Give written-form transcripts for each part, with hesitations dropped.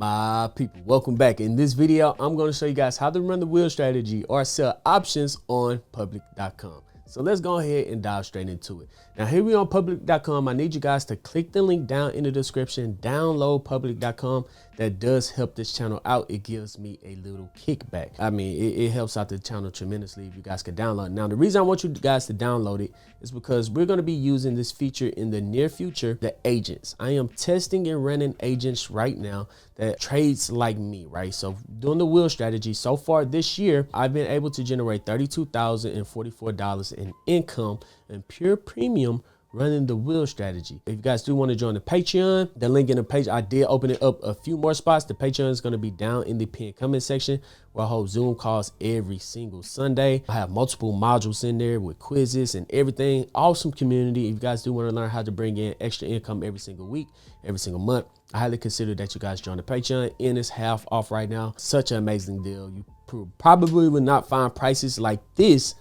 My people, welcome back. In this video, I'm going to show you guys how to run the wheel strategy or sell options on public.com. So let's go ahead and dive straight into it. Now here we on public.com. I need you guys to click the link down in the description, download public.com. That does help this channel out. It gives me a little kickback. I mean, it helps out the channel tremendously if you guys can download it. Now, the reason I want you guys to download it is because we're going to be using this feature in the near future, the agents. I am testing and running agents right now that trades like me, right? So doing the wheel strategy so far this year, I've been able to generate $32,044 in income and pure premium running the wheel strategy. If you guys do want to join the Patreon, the link in the page, I did open it up a few more spots. The Patreon is going to be down in the pinned comment section where I hold Zoom calls every single Sunday. I have multiple modules in there with quizzes and everything. Awesome community. If you guys do want to learn how to bring in extra income every single week, every single month, I highly consider that you guys join the Patreon, and it's half off right now. Such an amazing deal. You probably will not find prices like this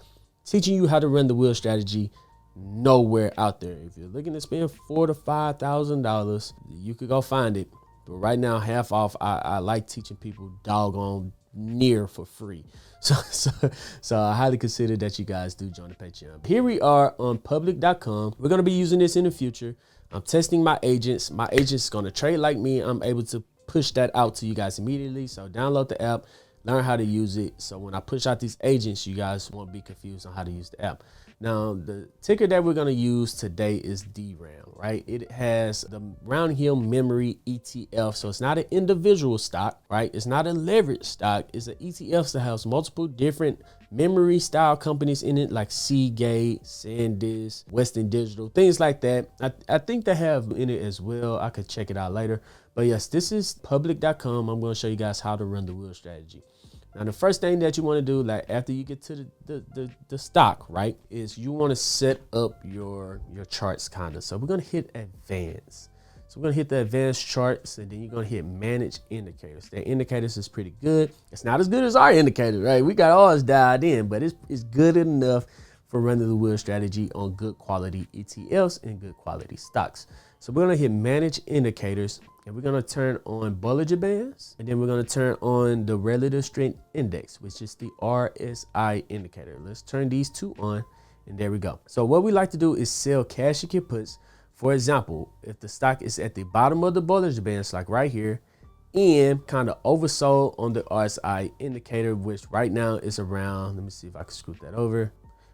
teaching you how to run the wheel strategy nowhere out there. If you're looking to spend $4,000 to $5,000, you could go find it. But right now, half off. I like teaching people doggone near for free. So I highly consider that you guys do join the Patreon. Here we are on public.com. We're going to be using this in the future. I'm testing my agents. My agent's going to trade like me. I'm able to push that out to you guys immediately. So download the app, learn how to use it. So when I push out these agents, you guys won't be confused on how to use the app. Now, the ticker that we're going to use today is DRAM, right? It has the Round Hill Memory ETF. So it's not an individual stock, right? It's not a leverage stock. It's an ETF that has multiple different memory style companies in it, like Seagate, SanDisk, Western Digital, things like that. I think they have in it as well. I could check it out later. But yes, this is public.com. I'm going to show you guys how to run the wheel strategy. Now, the first thing that you want to do, like after you get to the stock, right, is you want to set up your charts kind of. So we're going to hit advanced. So we're going to hit the advanced charts, and then you're going to hit manage indicators. The indicators is pretty good. It's not as good as our indicators, right? We got ours dialed in, but it's good enough for running the wheel strategy on good quality ETFs and good quality stocks. So we're going to hit manage indicators, and we're going to turn on Bollinger Bands, and then we're going to turn on the relative strength index, which is the RSI indicator. Let's turn these two on, and there we go. So what we like to do is sell cash and puts. For example, if the stock is at the bottom of the Bollinger Bands, like right here, and kind of oversold on the RSI indicator, which right now is around, let me see if I can scoot that over,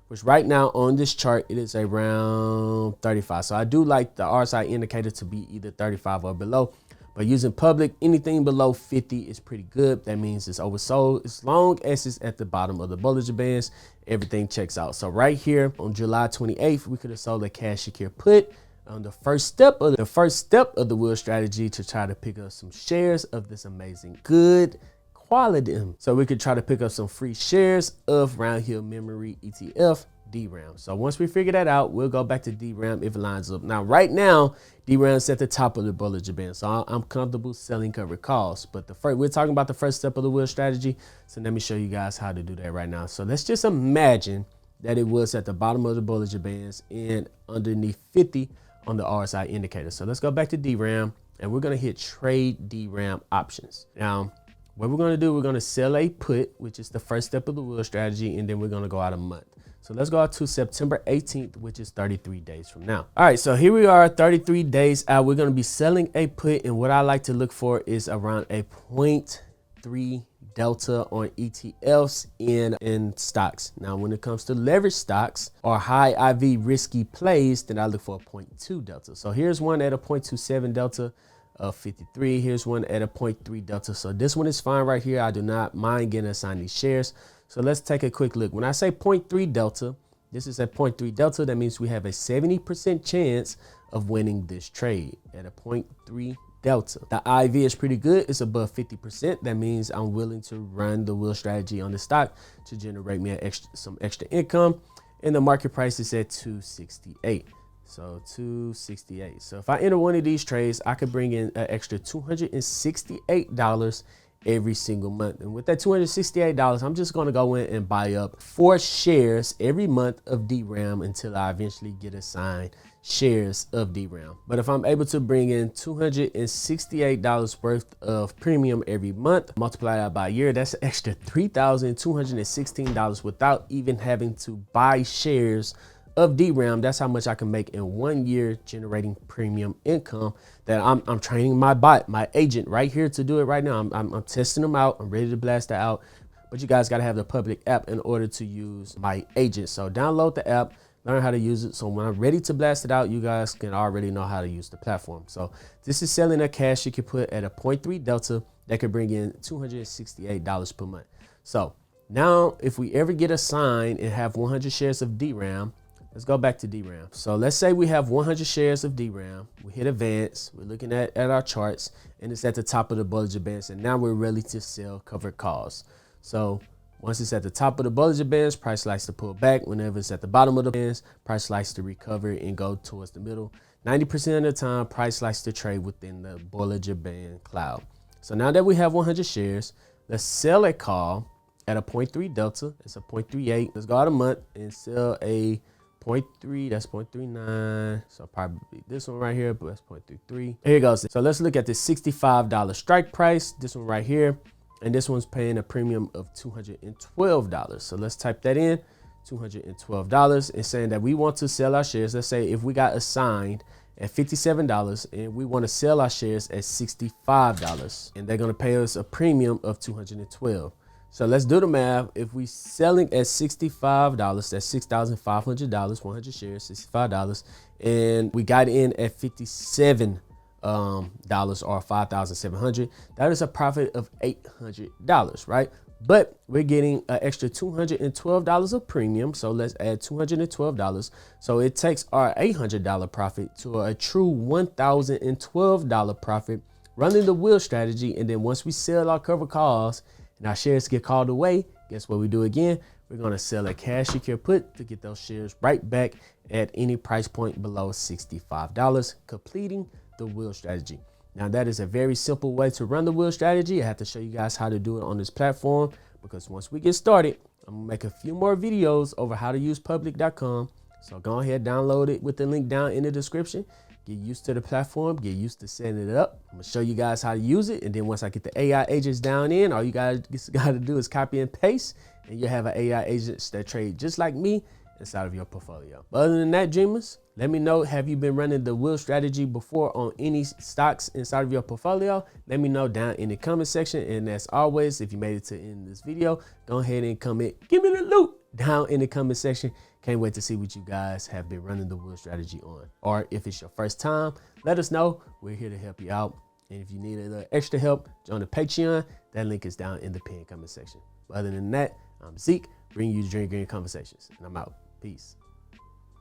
which right now on this chart, it is around 35. So I do like the RSI indicator to be either 35 or below, but using public, anything below 50 is pretty good. That means it's oversold. As long as it's at the bottom of the Bollinger Bands, everything checks out. So right here on July 28th, we could have sold a cash secure put on the first step of the wheel strategy to try to pick up some shares of this amazing good quality. So we could try to pick up some free shares of Round Hill Memory ETF DRAM. So once we figure that out, we'll go back to DRAM if it lines up. Now, right now, DRAM is at the top of the Bollinger Band, so I'm comfortable selling covered calls. But we're talking about the first step of the wheel strategy. So let me show you guys how to do that right now. So let's just imagine that it was at the bottom of the Bollinger Bands and underneath 50 on the RSI indicator. So let's go back to DRAM, and we're going to hit trade DRAM options. Now, what we're going to do, we're going to sell a put, which is the first step of the wheel strategy, and then we're going to go out a month. So let's go out to September 18th, which is 33 days from now. All right, so here we are, 33 days out. We're going to be selling a put, and what I like to look for is around a 0.3 delta on ETFs in stocks. Now, when it comes to leverage stocks or high IV risky plays, then I look for a 0.2 delta. So here's one at a 0.27 delta of 53. Here's one at a 0.3 delta. So this one is fine right here. I do not mind getting assigned these shares. So let's take a quick look. When I say 0.3 delta, this is a 0.3 delta. That means we have a 70% chance of winning this trade at a 0.3 delta. The IV is pretty good. It's above 50%. That means I'm willing to run the wheel strategy on the stock to generate me some extra income. And the market price is at 268. So 268. So if I enter one of these trades, I could bring in an extra $268 every single month. And with that $268, I'm just going to go in and buy up 4 shares every month of DRAM until I eventually get assigned shares of DRAM. But if I'm able to bring in $268 worth of premium every month, multiply that by a year, that's an extra $3,216 without even having to buy shares of DRAM. That's how much I can make in 1 year, generating premium income that I'm training my bot, my agent right here to do it right now. I'm testing them out. I'm ready to blast that out. But you guys got to have the public app in order to use my agent. So download the app, learn how to use it. So when I'm ready to blast it out, you guys can already know how to use the platform. So this is selling a cash you can put at a 0.3 delta that could bring in $268 per month. So now if we ever get assigned and have 100 shares of DRAM, let's go back to DRAM. So let's say we have 100 shares of DRAM. We hit advance. We're looking at our charts and it's at the top of the Bollinger Bands. And now we're ready to sell covered calls. So once it's at the top of the Bollinger Bands, price likes to pull back. Whenever it's at the bottom of the bands, price likes to recover and go towards the middle. 90% of the time, price likes to trade within the Bollinger Band cloud. So now that we have 100 shares, let's sell a call at a 0.3 delta. It's a 0.38. Let's go out a month and sell a 0.3, that's 0.39. So probably this one right here, but that's 0.33. Here it goes. So let's look at the $65 strike price. This one right here. And this one's paying a premium of $212. So let's type that in, $212, and saying that we want to sell our shares. Let's say if we got assigned at $57 and we want to sell our shares at $65, and they're going to pay us a premium of $212. So let's do the math. If we selling at $65, that's $6,500, 100 shares, $65, and we got in at $57 or 5,700, that is a profit of $800, right? But we're getting an extra $212 of premium. So let's add $212. So it takes our $800 profit to a true $1,012 profit running the wheel strategy. And then once we sell our covered calls and our shares get called away, guess what we do again? We're going to sell a cash secure put to get those shares right back at any price point below $65, completing the wheel strategy. Now that is a very simple way to run the wheel strategy. I have to show you guys how to do it on this platform, because once we get started, I'm gonna make a few more videos over how to use public.com. So go ahead, download it with the link down in the description. Get used to the platform, get used to setting it up. I'm gonna show you guys how to use it. And then once I get the AI agents down in, all you guys got to do is copy and paste, and you have an AI agents that trade just like me inside of your portfolio. But other than that, dreamers, let me know, have you been running the wheel strategy before on any stocks inside of your portfolio? Let me know down in the comment section. And as always, if you made it to the end of this video, go ahead and comment, give me the loot down in the comment section. Can't wait to see what you guys have been running the wheel strategy on. Or if it's your first time, let us know. We're here to help you out. And if you need a little extra help, join the Patreon. That link is down in the pinned comment section. But other than that, I'm Zeke, bringing you Dream Green Conversations, and I'm out. Peace.